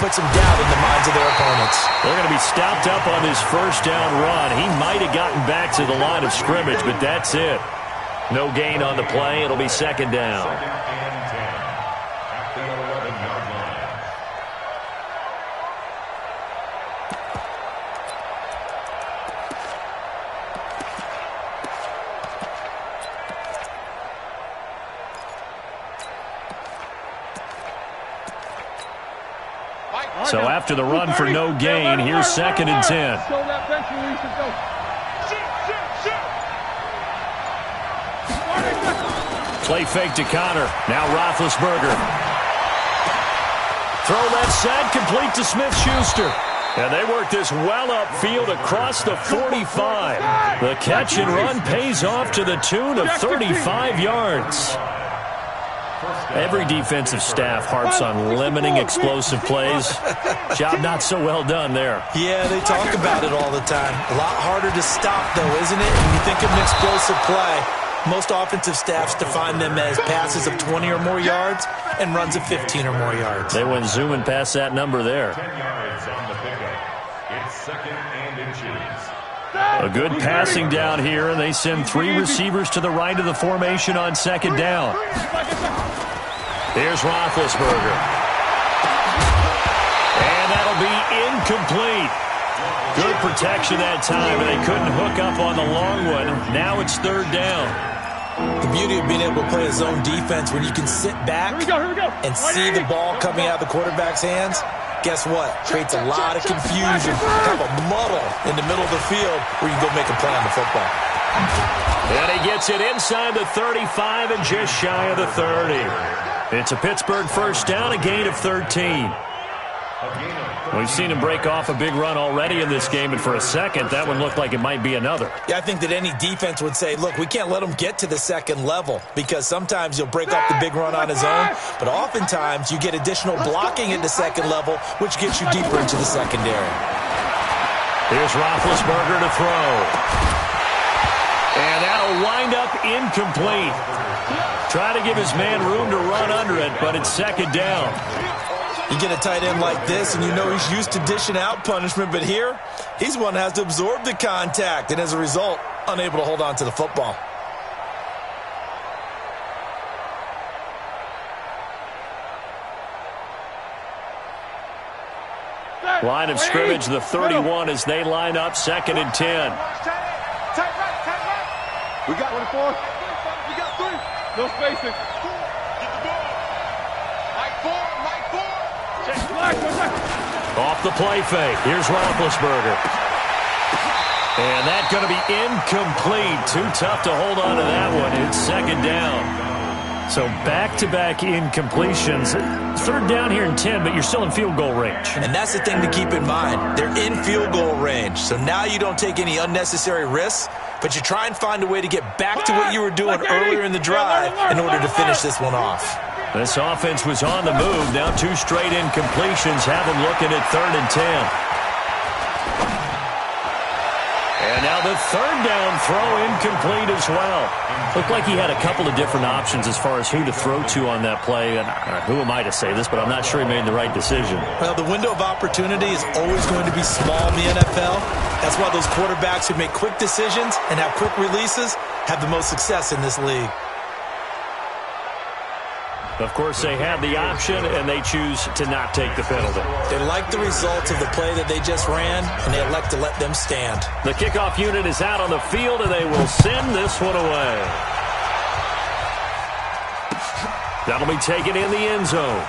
put some doubt in the minds of their opponents. They're going to be stopped up on this first down run. He might have gotten back to the line of scrimmage, but that's it. No gain on the play. It'll be second down. So after the run for no gain, here's second and 10. Play fake to Connor. Now Roethlisberger. Throw left side, complete to Smith-Schuster. And they work this well upfield across the 45. The catch and run pays off to the tune of 35 yards. Every defensive staff harps on limiting explosive plays. Job not so well done there. Yeah, they talk about it all the time. A lot harder to stop, though, isn't it? When you think of an explosive play, most offensive staffs define them as passes of 20 or more yards and runs of 15 or more yards. They went zooming past that number there. 10 yards on the pickup. It's second and inches. A good passing down here, and they send three receivers to the right of the formation on second down. Here's Roethlisberger. And that'll be incomplete. Good protection that time, and they couldn't hook up on the long one. Now it's third down. The beauty of being able to play a zone defense when you can sit back and see the ball coming out of the quarterback's hands, guess what? Creates a lot of confusion, kind of a muddle in the middle of the field where you can go make a play on the football. And he gets it inside the 35 and just shy of the 30. It's a Pittsburgh first down, a gain of 13. We've seen him break off a big run already in this game, and for a second, that one looked like it might be another. Yeah, I think that any defense would say, look, we can't let him get to the second level because sometimes you'll break off the big run on his own, but oftentimes you get additional blocking at the second level, which gets you deeper into the secondary. Here's Roethlisberger to throw. And that'll wind up incomplete. Try to give his man room to run under it, but it's second down. You get a tight end like this, and you know he's used to dishing out punishment, but here, he's one that has to absorb the contact, and as a result, unable to hold on to the football. Line of scrimmage, the 31 as they line up, second and 10. We got 24. We got 3. No spacing. Get the ball. Mike 4. Off the play fake. Here's Roethlisberger. And that's going to be incomplete. Too tough to hold on to that one. It's second down. So back-to-back incompletions. Third down here in 10, but you're still in field goal range. And that's the thing to keep in mind. They're in field goal range. So now you don't take any unnecessary risks, but you try and find a way to get back to what you were doing earlier in the drive in order to finish this one off. This offense was on the move. Now 2 straight incompletions have them looking at third and 10. And now the third down throw incomplete as well. Looked like he had a couple of different options as far as who to throw to on that play. And who am I to say this, but I'm not sure he made the right decision. Well, the window of opportunity is always going to be small in the NFL. That's why those quarterbacks who make quick decisions and have quick releases have the most success in this league. Of course, they have the option, and they choose to not take the penalty. They like the results of the play that they just ran, and they elect to let them stand. The kickoff unit is out on the field, and they will send this one away. That'll be taken in the end zone.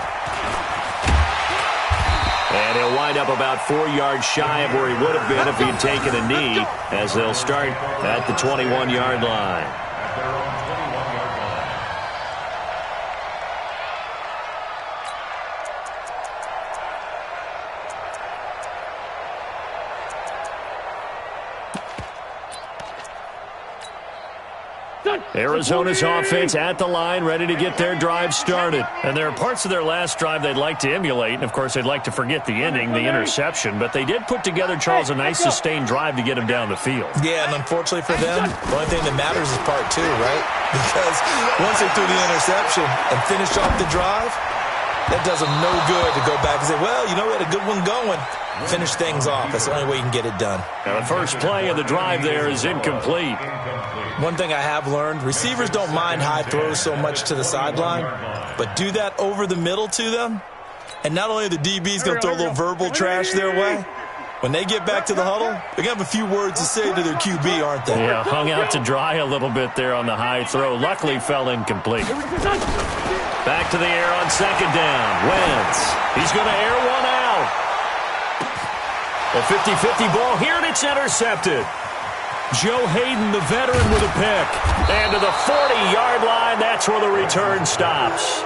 And he'll wind up about 4 yards shy of where he would have been if he'd taken a knee, as they'll start at the 21-yard line. Arizona's offense at the line, ready to get their drive started. And there are parts of their last drive they'd like to emulate. And, of course, they'd like to forget the ending, the interception. But they did put together, Charles, a nice sustained drive to get him down the field. Yeah, and unfortunately for them, the only thing that matters is part 2, right? Because once they threw the interception and finished off the drive, That does them no good to go back and say, well, you know, we had a good one going. Finish things off. That's the only way you can get it done. Now the first play of the drive there is incomplete. One thing I have learned, receivers don't mind high throws so much to the sideline, but do that over the middle to them, and not only are the DBs going to throw a little verbal trash their way, when they get back to the huddle, they're going to have a few words to say to their QB, aren't they? Yeah, hung out to dry a little bit there on the high throw. Luckily fell incomplete. Back to the air on second down. Wentz. He's going to air one out. A 50-50 ball here, and it's intercepted. Joe Hayden, the veteran, with a pick. And to the 40-yard line, that's where the return stops.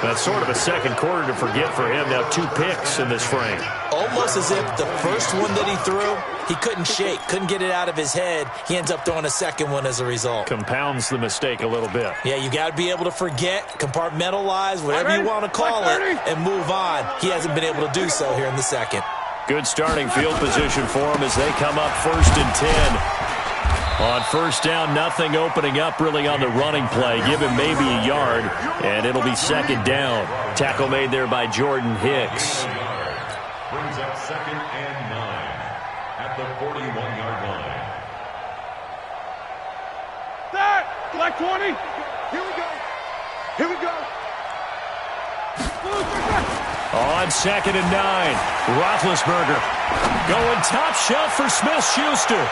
That's sort of a second quarter to forget for him. Now 2 picks in this frame. Almost as if the first one that he threw, he couldn't shake, couldn't get it out of his head. He ends up throwing a second one as a result. Compounds the mistake a little bit. Yeah, you got to be able to forget, compartmentalize, whatever you want to call it, and move on. He hasn't been able to do so here in the second. Good starting field position for him as they come up 1st and 10. On first down, nothing opening up really on the running play. Give him maybe a yard, and it'll be second down. Tackle made there by Jordan Hicks. Brings up 2nd and 9 at the 41-yard line. That, black 20. Here we go. Here we go. On 2nd and 9, Roethlisberger going top shelf for Smith-Schuster.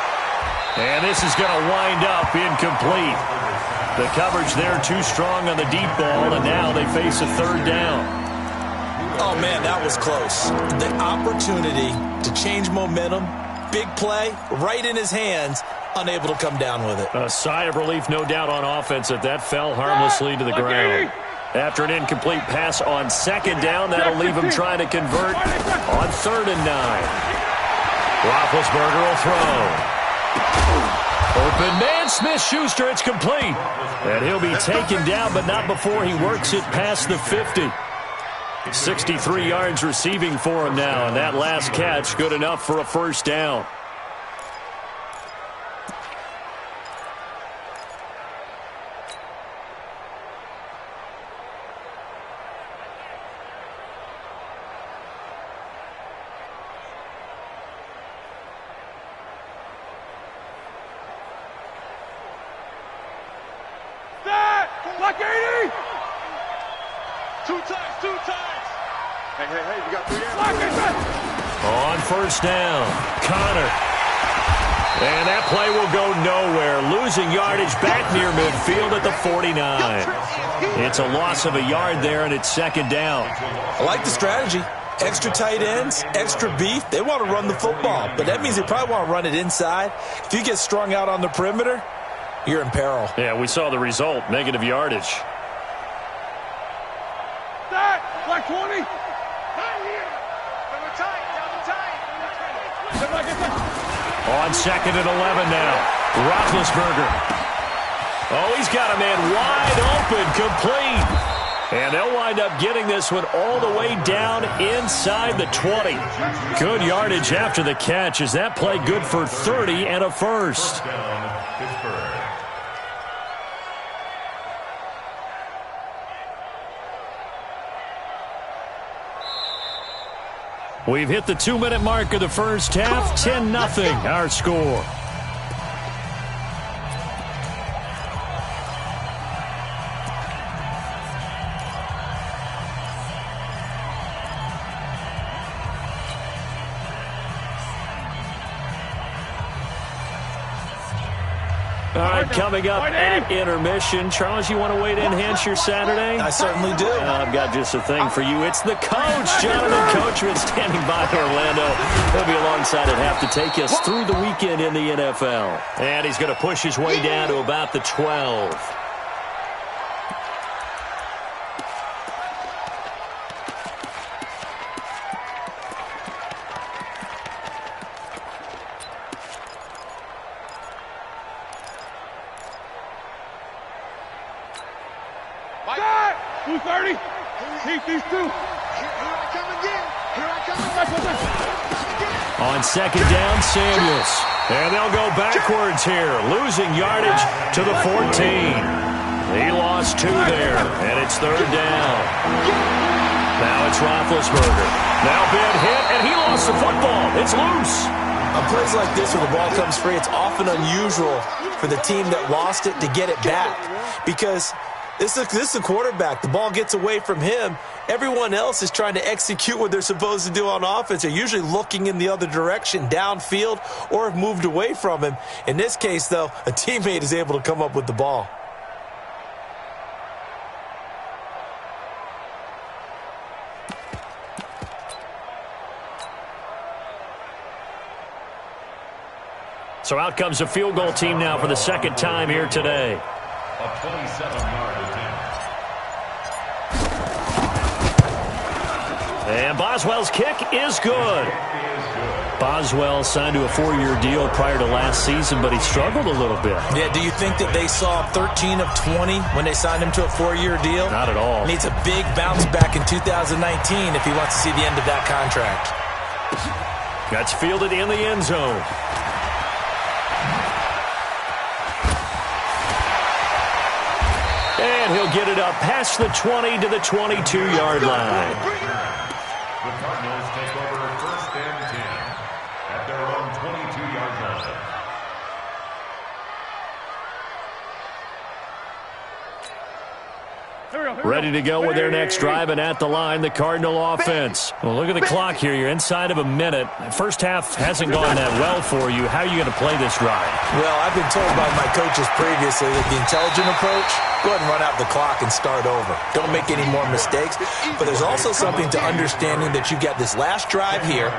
And this is going to wind up incomplete. The coverage there too strong on the deep ball, and now they face a 3rd down. Oh, man, that was close. The opportunity to change momentum, big play, right in his hands, unable to come down with it. A sigh of relief, no doubt, on offense that fell harmlessly to the ground. After an incomplete pass on 2nd down, that'll leave him trying to convert on 3rd and 9. Roethlisberger will throw. Open man, Smith-Schuster, it's complete. And he'll be taken down, but not before he works it past the 50. 63 yards receiving for him now, and that last catch good enough for a 1st down. Black 80! 2 times. Hey, we got 3 On 1st down, Connor. And that play will go nowhere. Losing yardage back near midfield at the 49. It's a loss of a yard there, and it's 2nd down. I like the strategy. Extra tight ends, extra beef. They want to run the football, but that means they probably want to run it inside. If you get strung out on the perimeter, you're in peril. Yeah, we saw the result, negative yardage. That, black 20. On 2nd and 11 now, Roethlisberger. Oh, he's got a man wide open, complete. And they'll wind up getting this one all the way down inside the 20. Good yardage after the catch. Is that play good for 30 and a 1st? We've hit the 2-minute mark of the first half. 10-0 our score. All right, coming up at intermission. Charles, you want to wait to enhance your Saturday? I certainly do. I've got just a thing for you. It's the coach, Jonathan Coachman, standing by Orlando. He'll be alongside at half to take us through the weekend in the NFL. And he's going to push his way down to about the 12. On 2nd down, Samuels. And they'll go backwards here, losing yardage to the 14. He lost 2 there, and it's 3rd down. Now it's Roethlisberger. Now big hit, and he lost the football. It's loose. On plays like this where the ball comes free, it's often unusual for the team that lost it to get it back because this is a quarterback. The ball gets away from him. Everyone else is trying to execute what they're supposed to do on offense. They're usually looking in the other direction, downfield, or have moved away from him. In this case, though, a teammate is able to come up with the ball. So out comes a field goal team now for the 2nd time here today. A 27-yard attempt. And Boswell's kick is good. Boswell signed to a 4-year deal prior to last season, but he struggled a little bit. Yeah, do you think that they saw 13 of 20 when they signed him to a 4-year deal? Not at all. Needs a big bounce back in 2019 if he wants to see the end of that contract. That's fielded in the end zone. And he'll get it up past the 20 to the 22-yard line. The Cardinals take over 1st and 10 at their own 22-yard line. Ready to go with their next drive, and at the line, the Cardinal offense. Well, look at the clock here. You're inside of a minute. First half hasn't gone that well for you. How are you going to play this drive? Well, I've been told by my coaches previously that the intelligent approach, go ahead and run out the clock and start over. Don't make any more mistakes. But there's also something to understanding that you get this last drive here.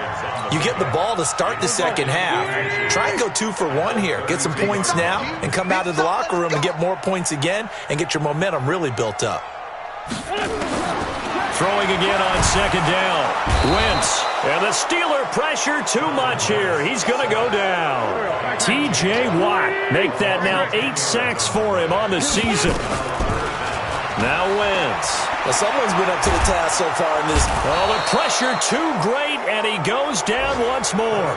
You get the ball to start the second half. Try and go 2 for 1 here. Get some points now and come out of the locker room and get more points again and get your momentum really built up. Throwing again on 2nd down. Wentz. And the Steeler pressure too much here. He's going to go down. T.J. Watt. Make that now 8 sacks for him on the season. Now Wentz. Well, someone's been up to the task so far in this. Well, the pressure too great, and he goes down once more.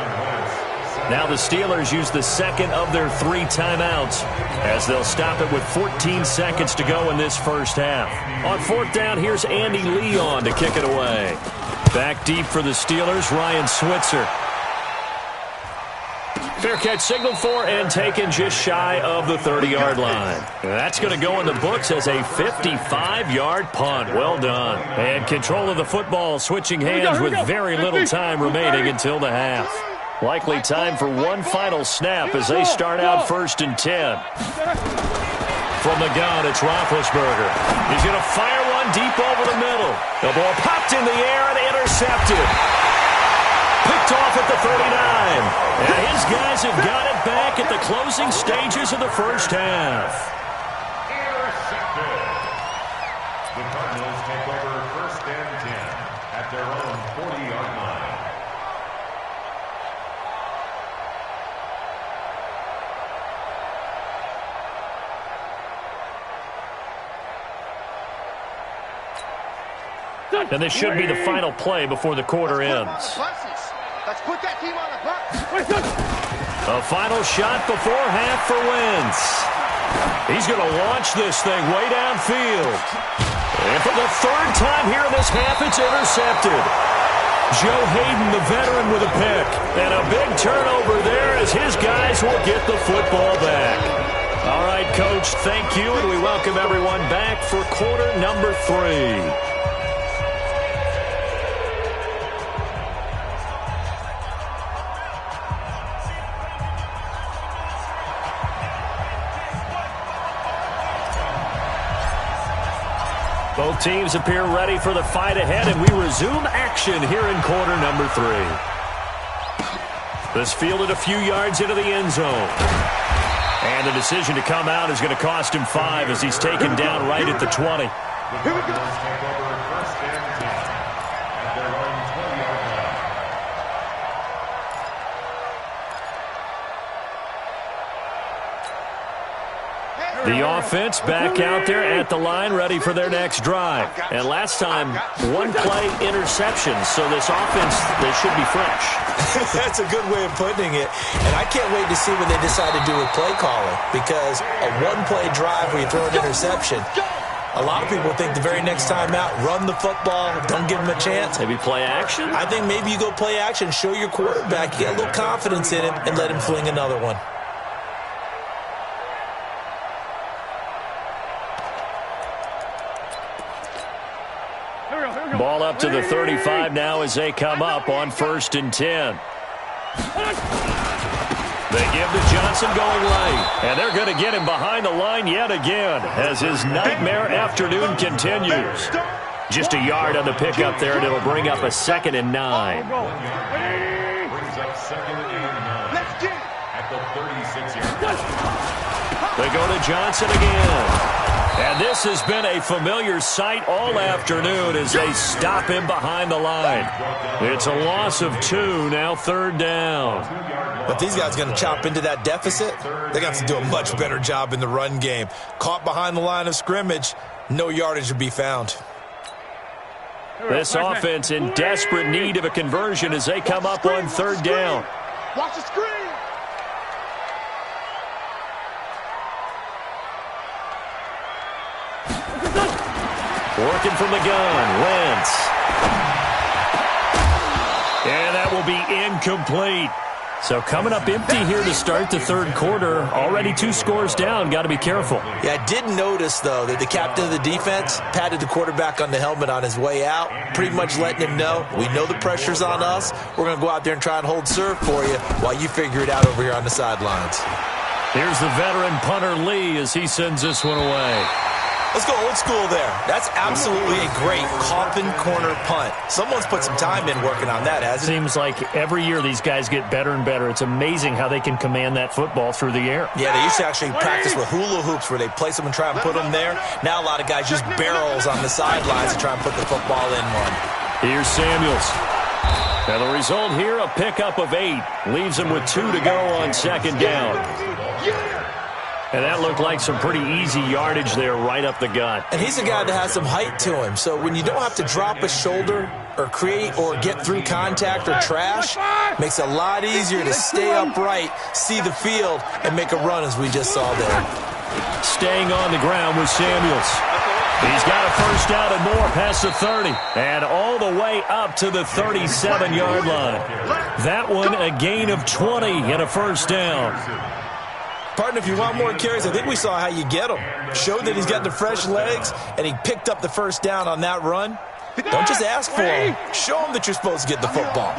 Now the Steelers use the 2nd of their 3 timeouts as they'll stop it with 14 seconds to go in this first half. On 4th down, here's Andy Leon to kick it away. Back deep for the Steelers, Ryan Switzer. Fair catch signaled for and taken just shy of the 30-yard line. That's going to go in the books as a 55-yard punt. Well done. And control of the football switching hands with very little time remaining until the half. Likely time for one final snap as they start out 1st and 10. From the gun, it's Roethlisberger. He's going to fire one deep over the middle. The ball popped in the air and intercepted. Picked off at the 39. And his guys have got it back at the closing stages of the first half. Intercepted. The Cardinals take over 1st and 10 at their own 40-yard line. And this should be the final play before the quarter ends. Let's put that team on the bus. A final shot before half for Wentz. He's going to launch this thing way downfield. And for the 3rd time here in this half, it's intercepted. Joe Hayden, the veteran, with a pick. And a big turnover there as his guys will get the football back. All right, Coach, thank you, and we welcome everyone back for quarter number 3. Both teams appear ready for the fight ahead, and we resume action here in quarter number 3. This fielded a few yards into the end zone. And the decision to come out is going to cost him 5 as he's taken down right at the 20. Here we go. Take over 1st and 10 at their own 20-yard line. The offense back out there at the line, ready for their next drive. And last time, one play interception, so this offense, they should be fresh. That's a good way of putting it. And I can't wait to see what they decide to do with play calling, because a one-play drive where you throw an interception, a lot of people think the very next time out, run the football, don't give them a chance. Maybe play action? I think maybe you go play action, show your quarterback, you get a little confidence in him, and let him fling another one. Ball up to the 35 now as they come up on 1st and 10. They give to Johnson going right. And they're going to get him behind the line yet again as his nightmare afternoon continues. Just a yard on the pickup there, and it'll bring up a 2nd and 9. Brings up 2nd and 9 at the 36-yard line. They go to Johnson again. And this has been a familiar sight all afternoon as they stop him behind the line. It's a loss of 2, now 3rd down. But these guys are going to chop into that deficit. They're going to have to do a much better job in the run game. Caught behind the line of scrimmage, no yardage to be found. This offense in desperate need of a conversion as they come up on 3rd down. Watch the screen. Working from the gun, Wentz. And that will be incomplete. So coming up empty here to start the 3rd quarter. Already 2 scores down. Got to be careful. Yeah, I did notice, though, that the captain of the defense patted the quarterback on the helmet on his way out, pretty much letting him know, we know the pressure's on us. We're going to go out there and try and hold serve for you while you figure it out over here on the sidelines. Here's the veteran punter Lee as he sends this one away. Let's go old school there. That's absolutely a great coffin corner punt. Someone's put some time in working on that, hasn't it? Seems like every year these guys get better and better. It's amazing how they can command that football through the air. Yeah, they used to actually practice with hula hoops where they place them and try and put them there. Now a lot of guys use barrels on the sidelines to try and put the football in one. Here's Samuels. And the result here, a pickup of 8. Leaves him with 2 to go on 2nd down. And that looked like some pretty easy yardage there right up the gut. And he's a guy that has some height to him. So when you don't have to drop a shoulder or create or get through contact or trash, makes it a lot easier to stay upright, see the field, and make a run as we just saw there. Staying on the ground with Samuels. He's got a 1st down and more past the 30. And all the way up to the 37-yard line. That one a gain of 20 and a 1st down. Partner, if you want more carries, I think we saw how you get him. Showed that he's got the fresh legs, and he picked up the 1st down on that run. Don't just ask for him. Show him that you're supposed to get the football.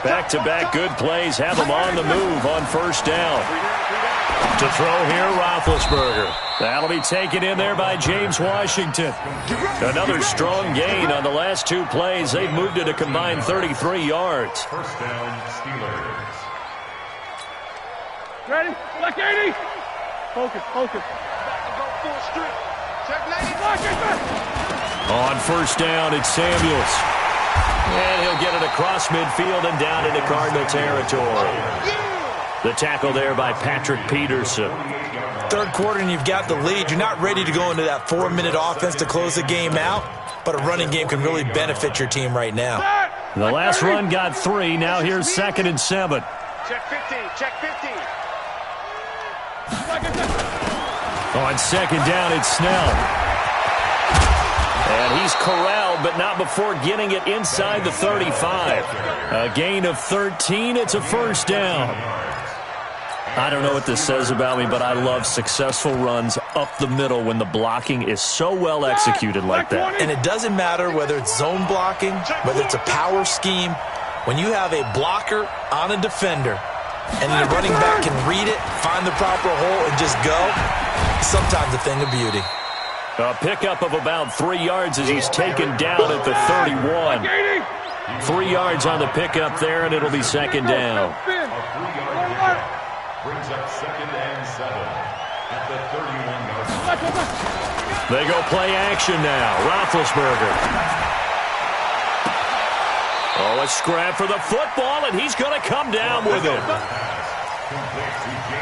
Back-to-back good plays have him on the move on 1st down. To throw here, Roethlisberger. That'll be taken in there by James Washington. Another strong gain on the last 2 plays. They've moved it a combined 33 yards. 1st down, Steelers. Ready? Black 80. Focus. Go full strip. Check 90. On 1st down, it's Samuels. And he'll get it across midfield and down into Cardinal territory. The tackle there by Patrick Peterson. 3rd quarter and you've got the lead. You're not ready to go into that 4-minute offense to close the game out, but a running game can really benefit your team right now. The last run got 3. Now here's 2nd and 7. Check 15. Check 15. On 2nd down, it's Snell. And he's corralled, but not before getting it inside the 35. A gain of 13. It's a 1st down. I don't know what this says about me, but I love successful runs up the middle when the blocking is so well executed like that. And it doesn't matter whether it's zone blocking, whether it's a power scheme. When you have a blocker on a defender, and then the running back can read it, find the proper hole, and just go, sometimes a thing of beauty. A pickup of about 3 yards as he's taken down at the 31. 3 yards on the pickup there, and it'll be 2nd down. A 3-yard brings up 2nd and 7 at the 31-yard line. They go play action now. Roethlisberger. Oh, a scrap for the football, and he's going to come down with it.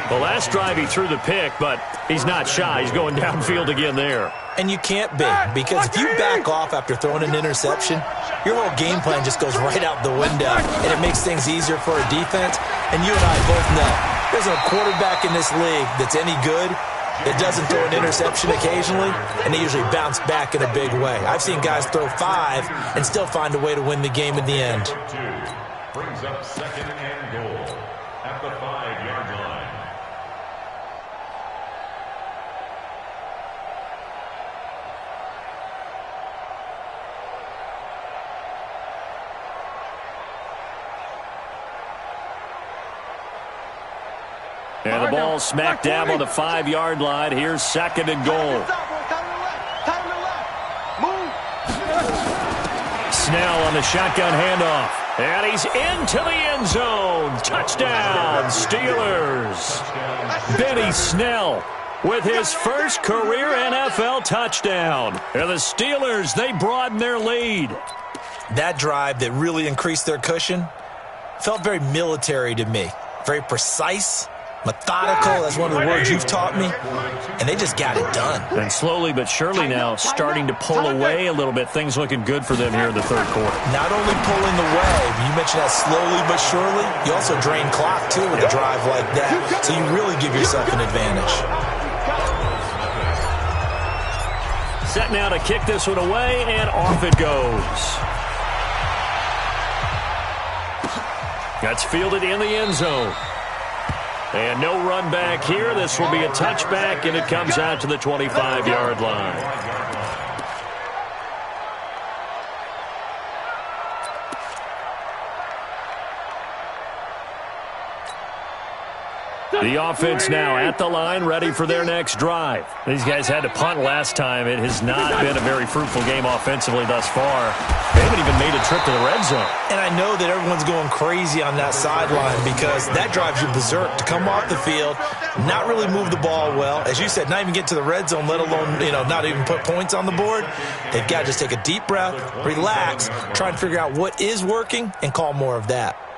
The last drive he threw the pick, but he's not shy. He's going downfield again there. And you can't be, because if you back off after throwing an interception, your whole game plan just goes right out the window, and it makes things easier for a defense. And you and I both know there's a quarterback in this league that's any good that doesn't throw an interception occasionally, and they usually bounce back in a big way. I've seen guys throw 5 and still find a way to win the game in the end. Brings up second and goal at the 5-yard line. And the ball smack dab on the 5-yard line. Here's second and goal. Snell on the shotgun handoff. And he's into the end zone. Touchdown, Steelers. Benny Snell with his first career NFL touchdown. And the Steelers, they broaden their lead. That drive that really increased their cushion felt very military to me. Very precise, methodical, that's one of the words you've taught me, and they just got it done. And slowly but surely now starting to pull away a little bit. Things looking good for them here in the third quarter. Not only pulling away, you mentioned that slowly but surely, you also drain clock too with a drive like that, so you really give yourself an advantage. Set now to kick this one away, and off it goes. That's fielded in the end zone. And no run back here. This will be a touchback, and it comes out to the 25-yard line. The offense now at the line, ready for their next drive. These guys had to punt last time. It has not been a very fruitful game offensively thus far. They haven't even made a trip to the red zone. And I know that everyone's going crazy on that sideline because that drives you berserk to come off the field, not really move the ball well. As you said, not even get to the red zone, let alone, not even put points on the board. They've got to just take a deep breath, relax, try and figure out what is working, and call more of that.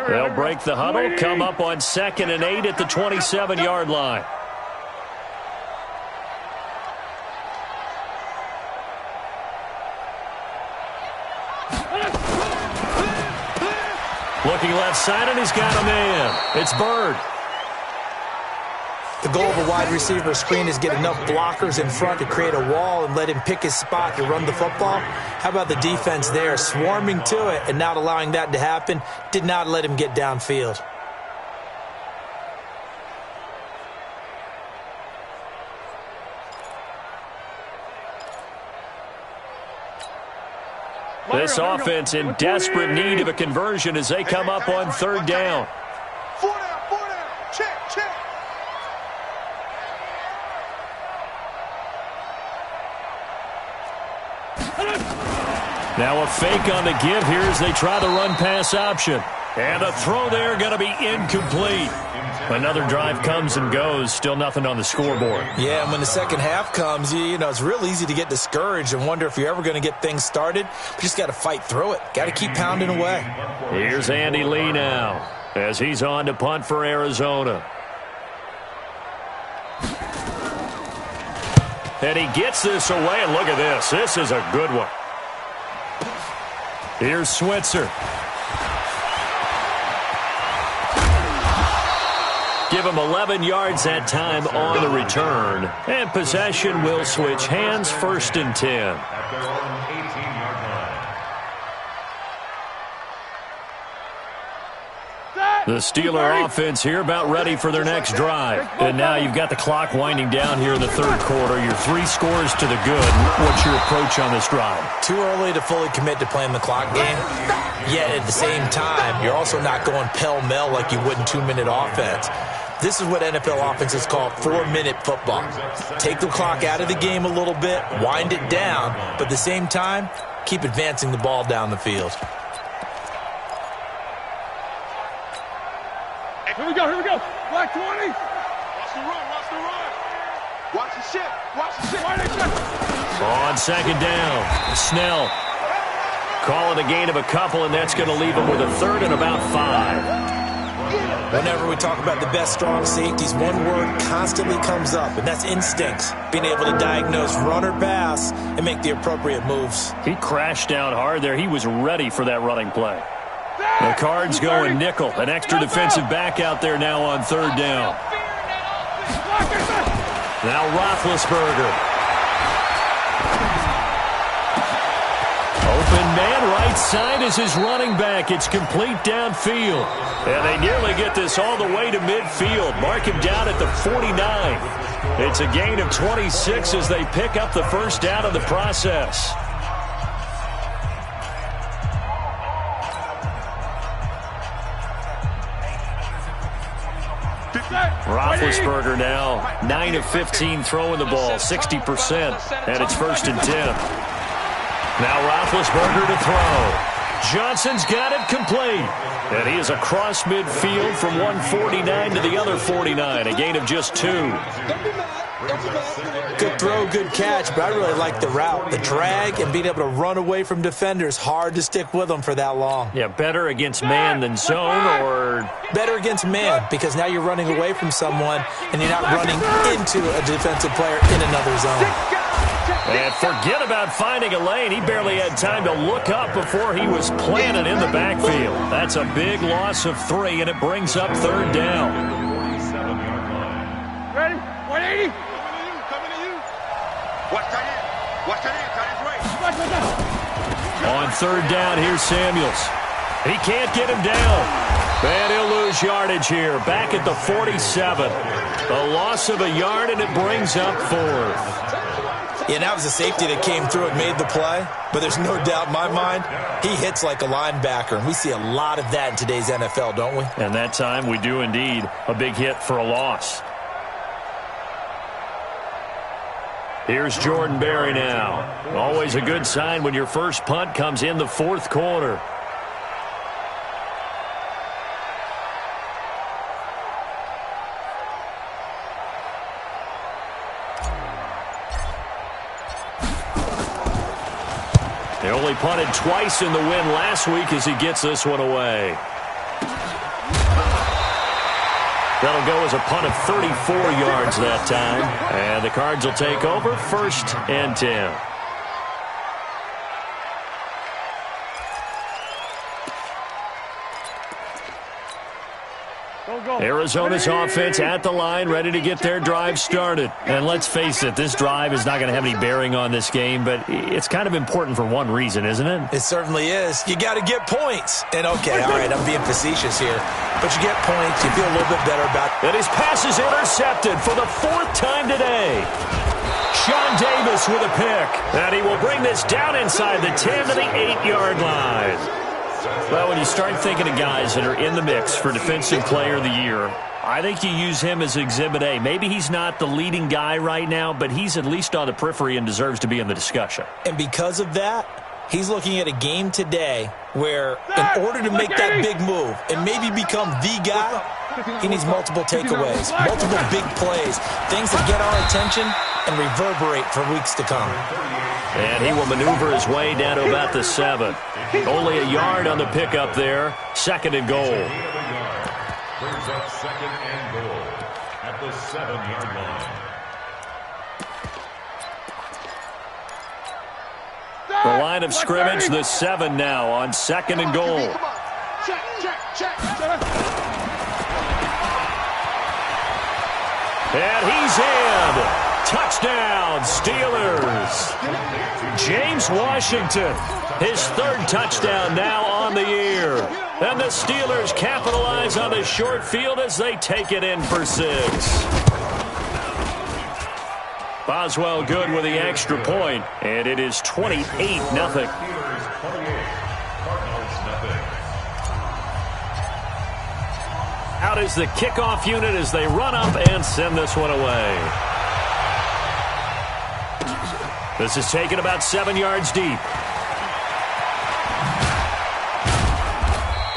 They'll break the huddle, come up on 2nd and 8 at the 27-yard line. Looking left side, and he's got a man. It's Bird. The goal of a wide receiver screen is get enough blockers in front to create a wall and let him pick his spot to run the football. How about the defense there, swarming to it and not allowing that to happen? Did not let him get downfield. This offense in desperate need of a conversion as they come up on 3rd down. 4 down, check. Now a fake on the give here as they try the run-pass option. And the throw there going to be incomplete. Another drive comes and goes. Still nothing on the scoreboard. Yeah, and when the second half comes, it's real easy to get discouraged and wonder if you're ever going to get things started. You just got to fight through it. Got to keep pounding away. Here's Andy Lee now as he's on to punt for Arizona. And he gets this away, and look at this. This is a good one. Here's Switzer. Give him 11 yards that time on the return. And possession will switch hands, 1st and 10. At their own 18-yard line. The Steeler offense here about ready for their next drive. And now you've got the clock winding down here in the 3rd quarter. Your 3 scores to the good. What's your approach on this drive? Too early to fully commit to playing the clock game. Yet at the same time, you're also not going pell-mell like you would in 2-minute offense. This is what NFL offenses call 4-minute football. Take the clock out of the game a little bit, wind it down, but at the same time, keep advancing the ball down the field. Here we go. Black 20. Watch the run. Watch the shit. On second down, Snell calling a gain of a couple, and that's going to leave him with a third and about 5. Whenever we talk about the best strong safeties, one word constantly comes up, and that's instincts. Being able to diagnose run or pass and make the appropriate moves. He crashed down hard there. He was ready for that running play. The Cards going nickel. An extra defensive back out there now on third down. Now Roethlisberger. Open man, right side is his running back. It's complete downfield. And they nearly get this all the way to midfield. Mark him down at the 49. It's a gain of 26 as they pick up the first down in the process. Roethlisberger now 9 of 15 throwing the ball, 60%, and it's 1st and 10. Now Roethlisberger to throw. Johnson's got it complete. And he is across midfield from 149 to the other 49, a gain of just 2. Good throw, good catch, but I really like the route. The drag and being able to run away from defenders, hard to stick with them for that long. Yeah, better against man than zone, or better against man, because now you're running away from someone and you're not running into a defensive player in another zone. And forget about finding a lane. He barely had time to look up before he was planted in the backfield. That's a big loss of 3, and it brings up third down. Ready? 180. Coming to you. Watch that in. Watch that in. On third down, here's Samuels. He can't get him down. And he'll lose yardage here. Back at the 47. A loss of a yard, and it brings up 4th. Yeah, that was a safety that came through and made the play. But there's no doubt in my mind, he hits like a linebacker. And we see a lot of that in today's NFL, don't we? And that time we do indeed. A big hit for a loss. Here's Jordan Berry now. Always a good sign when your first punt comes in the 4th quarter. They only punted twice in the win last week as he gets this one away. That'll go as a punt of 34 yards that time. And the Cards will take over 1st and 10. Arizona's offense at the line, ready to get their drive started. And let's face it, this drive is not going to have any bearing on this game, but it's kind of important for one reason, isn't it? It certainly is. You got to get points. And okay, all right, I'm being facetious here. But you get points, you feel a little bit better about it. And his pass is intercepted for the 4th time today. Sean Davis with a pick. And he will bring this down inside the 10 to the 8-yard line. Well, when you start thinking of guys that are in the mix for Defensive Player of the Year, I think you use him as Exhibit A. Maybe he's not the leading guy right now, but he's at least on the periphery and deserves to be in the discussion. And because of that, he's looking at a game today where in order to make that big move and maybe become the guy, he needs multiple takeaways, multiple big plays, things that get our attention and reverberate for weeks to come. And he will maneuver his way down to about the 7. Only a yard on the pickup there. 2nd and goal. Brings up 2nd and goal at the 7-yard line. The line of scrimmage, the 7 now on 2nd and goal. And he's in. Touchdown, Steelers. James Washington, his 3rd touchdown now on the year. And the Steelers capitalize on the short field as they take it in for 6. Boswell good with the extra point, and it is 28-0. Out is the kickoff unit as they run up and send this one away. This is taken about 7 yards deep.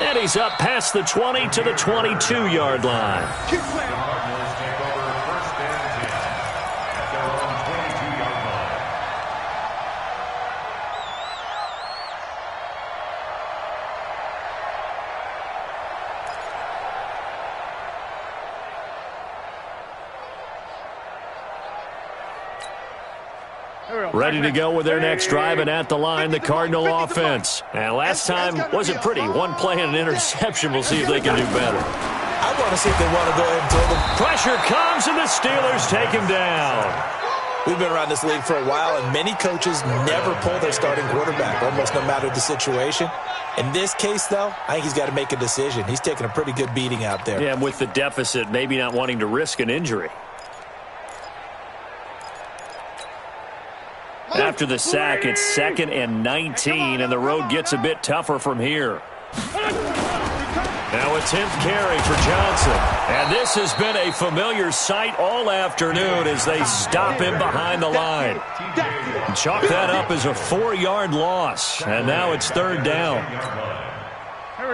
And he's up past the 20 to the 22-yard line. The Cardinals take over 1st and 10 at their own 22-yard line. Ready to go with their next drive, and at the line, the Cardinal offense. And last time wasn't pretty. One play and an interception. We'll see if they can do better. I want to see if they want to go ahead and throw them. Pressure comes, and the Steelers take him down. We've been around this league for a while, and many coaches never pull their starting quarterback, almost no matter the situation. In this case, though, I think he's got to make a decision. He's taking a pretty good beating out there. Yeah, and with the deficit, maybe not wanting to risk an injury. After the sack, it's 2nd and 19, and the road gets a bit tougher from here. Now a 10th carry for Johnson. And this has been a familiar sight all afternoon as they stop him behind the line. Chalk that up as a 4-yard loss, and now it's 3rd down.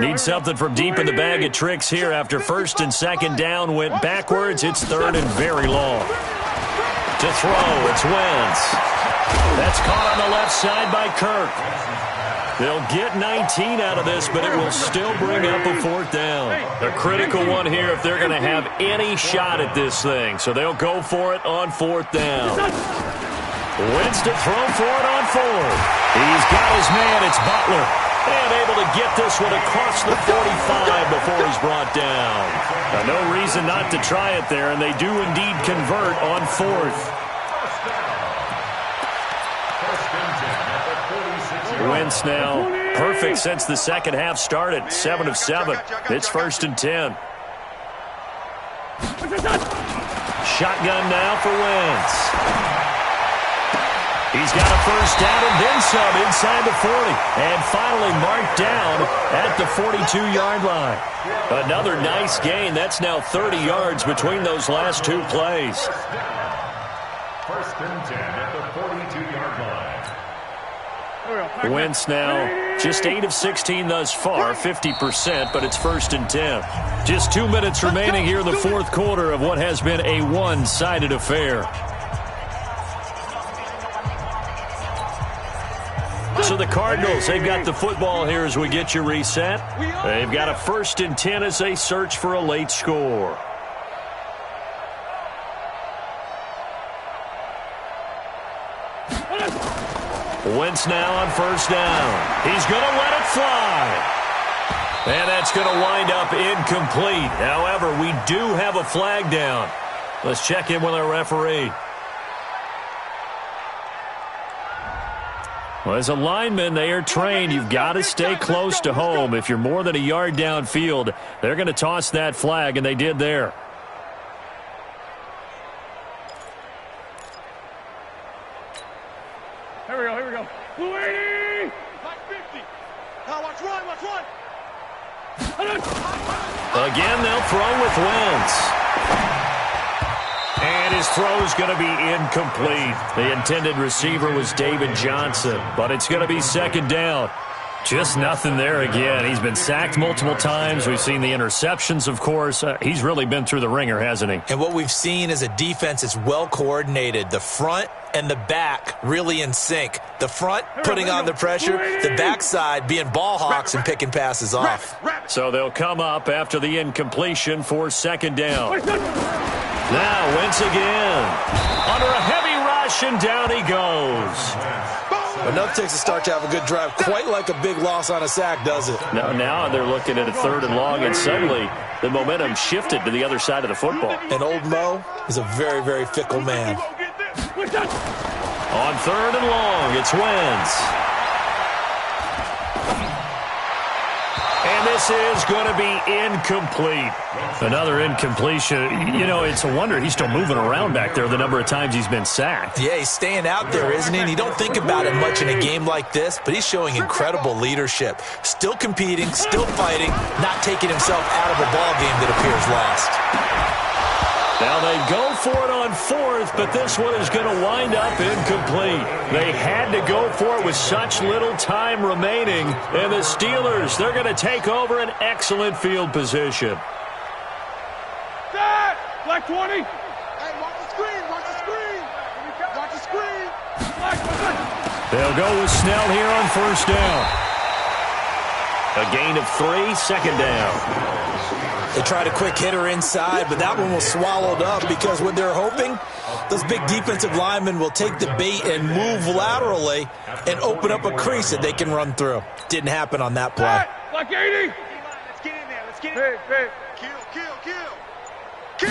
Need something from deep in the bag of tricks here after 1st and 2nd down went backwards. It's 3rd and very long. To throw, it's Wentz. That's caught on the left side by Kirk. They'll get 19 out of this, but it will still bring up a 4th down. A critical one here if they're going to have any shot at this thing. So they'll go for it on 4th down. Wentz to throw for it on 4th. He's got his man. It's Butler. And able to get this one across the 45 before he's brought down. Now, no reason not to try it there, and they do indeed convert on 4th. Wentz now perfect since the second half started. 7 of 7. It's 1st and 10. Shotgun now for Wentz. He's got a 1st down and then some inside the 40. And finally marked down at the 42-yard line. Another nice gain. That's now 30 yards between those last 2 plays. 1st and 10 at the 42-yard line. Wentz now just 8 of 16 thus far, 50%, but it's 1st and 10. Just 2 minutes remaining here in the 4th quarter of what has been a one-sided affair. So the Cardinals, they've got the football here as we get you reset. They've got a 1st and 10 as they search for a late score. Wentz now on 1st down. He's going to let it fly. And that's going to wind up incomplete. However, we do have a flag down. Let's check in with our referee. Well, as a lineman, they are trained. You've got to stay close to home. If you're more than a yard downfield, they're going to toss that flag, and they did there. Here we go. Blue 80! Like 50. Now watch run. Again, they'll throw with Wentz. And his throw is going to be incomplete. The intended receiver was David Johnson, but it's going to be 2nd down. Just nothing there again. He's been sacked multiple times. We've seen the interceptions, of course. He's really been through the ringer, hasn't he? And what we've seen is a defense that's well coordinated. The front and the back really in sync. The front putting on the pressure, the backside being ball hawks and picking passes off. So they'll come up after the incompletion for 2nd down. Now Wentz again. Under a heavy rush, and down he goes. Enough takes a start to have a good drive. Quite like a big loss on a sack, does it? Now they're looking at a 3rd and long, and suddenly the momentum shifted to the other side of the football. And old Mo is a very, very fickle man. On 3rd and long, it's Wentz. And this is going to be incomplete. Another incompletion. You know, it's a wonder he's still moving around back there the number of times he's been sacked. Yeah, he's staying out there, isn't he? And you don't think about it much in a game like this, but he's showing incredible leadership. Still competing, still fighting, not taking himself out of a ball game that appears lost. Now they go for it on fourth, but this one is going to wind up incomplete. They had to go for it with such little time remaining. And the Steelers, they're going to take over an excellent field position. Dad! Black 20! Hey, watch the screen, watch the screen! Watch the screen! They'll go with Snell here on first down. A gain of 3, second down. They tried a quick hitter inside, but that one was swallowed up because what they're hoping, those big defensive linemen will take the bait and move laterally and open up a crease that they can run through. Didn't happen on that play. Like 80! Let's get in there, let's get in there. Hey. Kill.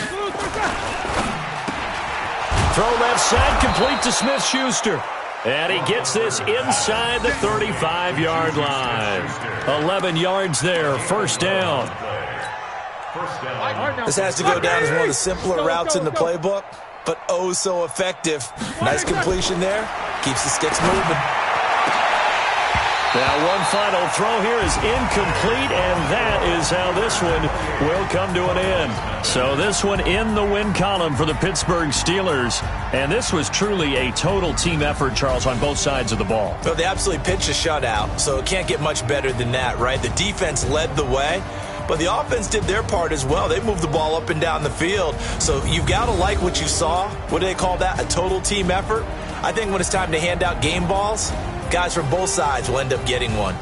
Throw left side, complete to Smith-Schuster. And he gets this inside the 35-yard line. 11 yards there, first down. This has to go down as one of the simpler routes in the playbook, but oh so effective. Nice completion there. Keeps the sticks moving. Now one final throw here is incomplete, and that is how this one will come to an end. So this one in the win column for the Pittsburgh Steelers. And this was truly a total team effort, Charles, on both sides of the ball. Well, they absolutely pitched a shutout, so it can't get much better than that, right? The defense led the way, but the offense did their part as well. They moved the ball up and down the field. So you've got to like what you saw. What do they call that? A total team effort? I think when it's time to hand out game balls, guys from both sides will end up getting one.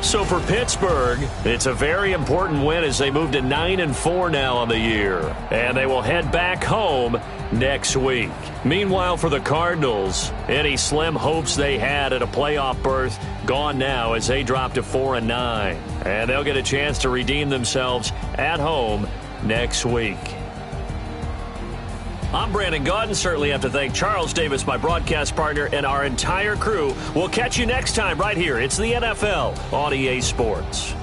So for Pittsburgh, it's a very important win as they move to 9-4 now on the year. And they will head back home next week. Meanwhile, for the Cardinals, any slim hopes they had at a playoff berth gone now as they drop to 4-9. And they'll get a chance to redeem themselves at home next week. I'm Brandon Gaudin. Certainly have to thank Charles Davis, my broadcast partner, and our entire crew. We'll catch you next time right here. It's the NFL on EA Sports.